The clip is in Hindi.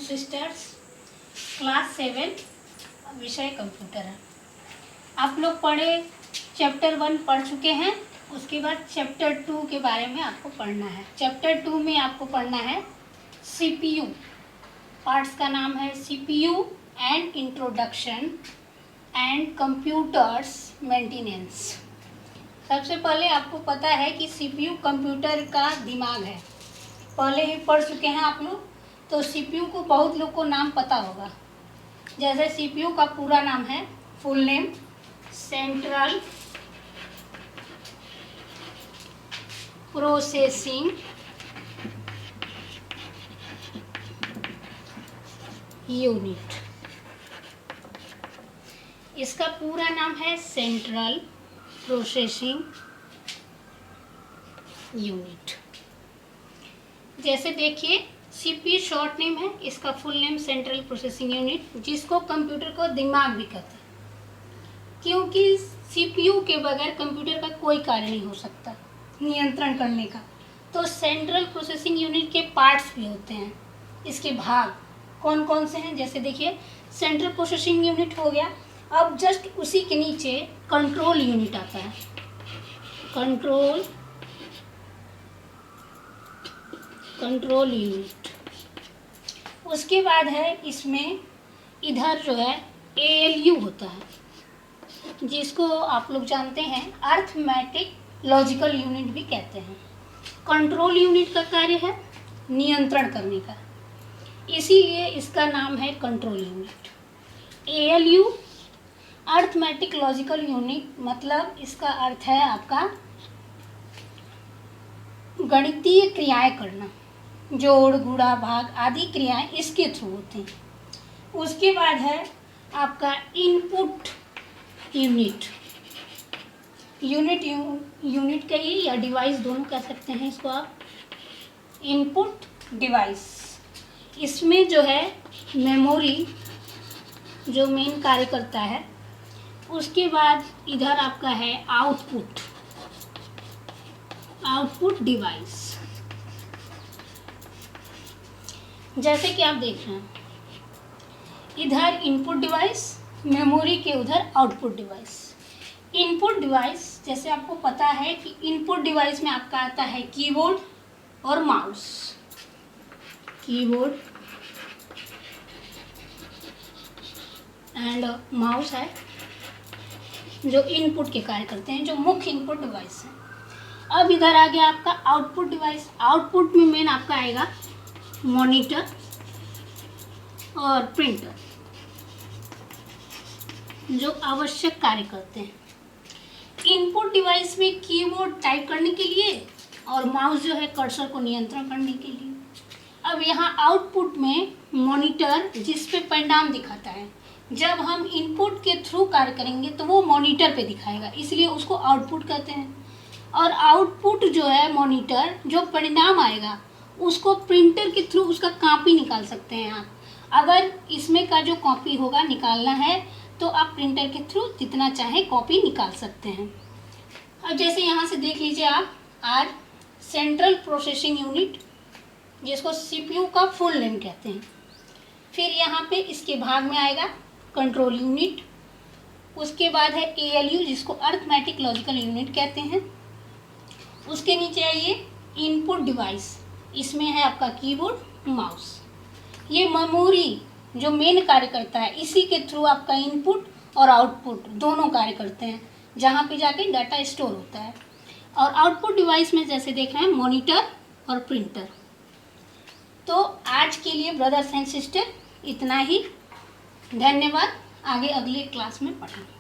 सिस्टर्स, क्लास 7 विषय कंप्यूटर है। आप लोग चैप्टर 1 पढ़ चुके हैं। उसके बाद चैप्टर 2 के बारे में आपको पढ़ना है। चैप्टर 2 में आपको पढ़ना है सीपीयू। पार्ट्स का नाम है CPU and introduction and computers maintenance. सबसे पहले आपको पता है कि सीपीयू कंप्यूटर का दिमाग है, पहले ही पढ़ चुके हैं आप लोग। तो सीपीयू को बहुत लोग को नाम पता होगा। जैसे सीपीयू का पूरा नाम है, full name central processing unit. इसका पूरा नाम है सेंट्रल प्रोसेसिंग यूनिट। जैसे देखिए, सीपीयू शॉर्ट नेम है, इसका full name central processing unit, जिसको कंप्यूटर को दिमाग भी कहते हैं, क्योंकि सीपीयू के बगैर कंप्यूटर का कोई कार्य नहीं हो सकता नियंत्रण करने का। तो सेंट्रल प्रोसेसिंग यूनिट के पार्ट्स भी होते हैं, इसके भाग कौन कौन से हैं। जैसे देखिए, सेंट्रल प्रोसेसिंग यूनिट हो गया। अब जस्ट उसी के नीचे कंट्रोल यूनिट आता है, कंट्रोल यूनिट। उसके बाद है इसमें इधर जो है एएलयू होता है, जिसको आप लोग जानते हैं अर्थमेटिक लॉजिकल यूनिट भी कहते हैं। कंट्रोल यूनिट का कार्य है नियंत्रण करने का, इसीलिए इसका नाम है control unit. ALU arithmetic logical unit, मतलब इसका अर्थ है आपका गणितीय क्रियाएं करना, जोड़ गुणा भाग आदि क्रियाएं इसके थ्रू होती हैं। उसके बाद है आपका इनपुट यूनिट। यूनिट कहिए या डिवाइस, दोनों कह सकते हैं इसको आप। इनपुट डिवाइस, इसमें जो है मेमोरी जो मेन कार्य करता है। उसके बाद इधर आपका है आउटपुट डिवाइस। जैसे कि आप देख रहे हैं, इधर इनपुट डिवाइस, मेमोरी के उधर आउटपुट डिवाइस। इनपुट डिवाइस, जैसे आपको पता है कि इनपुट डिवाइस में आपका आता है कीबोर्ड और माउस। कीबोर्ड एंड माउस है जो इनपुट के कार्य करते हैं, जो मुख्य इनपुट डिवाइस है। अब इधर आ गया आपका आउटपुट डिवाइस। आउटपुट में मेन आपका आएगा मॉनिटर और प्रिंटर, जो आवश्यक कार्य करते हैं। इनपुट डिवाइस में कीबोर्ड टाइप करने के लिए और माउस जो है कर्सर को नियंत्रण करने के लिए। अब यहाँ आउटपुट में मॉनिटर, जिस पे परिणाम दिखाता है। जब हम इनपुट के थ्रू कार्य करेंगे तो वो मॉनिटर पे दिखाएगा, इसलिए उसको आउटपुट कहते हैं। और आउटपुट जो है मॉनिटर, जो परिणाम आएगा उसको प्रिंटर के थ्रू उसका कॉपी निकाल सकते हैं आप। अगर इसमें का जो कॉपी होगा निकालना है तो आप प्रिंटर के थ्रू जितना चाहे कॉपी निकाल सकते हैं। अब जैसे यहाँ से देख लीजिए आप, आज सेंट्रल प्रोसेसिंग यूनिट, जिसको सीपीयू का फुल नेम कहते हैं। फिर यहाँ पे इसके भाग में आएगा कंट्रोल यूनिट। उसके बाद है एएलयू, जिसको अर्थमेटिक लॉजिकल यूनिट कहते हैं। उसके नीचे आइए इनपुट डिवाइस, इसमें है आपका कीबोर्ड, माउस। ये मेमोरी जो मेन कार्य करता है, इसी के थ्रू आपका इनपुट और आउटपुट दोनों कार्य करते हैं, जहाँ पे जाके डाटा स्टोर होता है। और आउटपुट डिवाइस में जैसे देख रहे हैं मॉनिटर और प्रिंटर। तो आज के लिए ब्रदर्स एंड सिस्टर इतना ही। धन्यवाद। आगे अगले क्लास में पढ़ेंगे।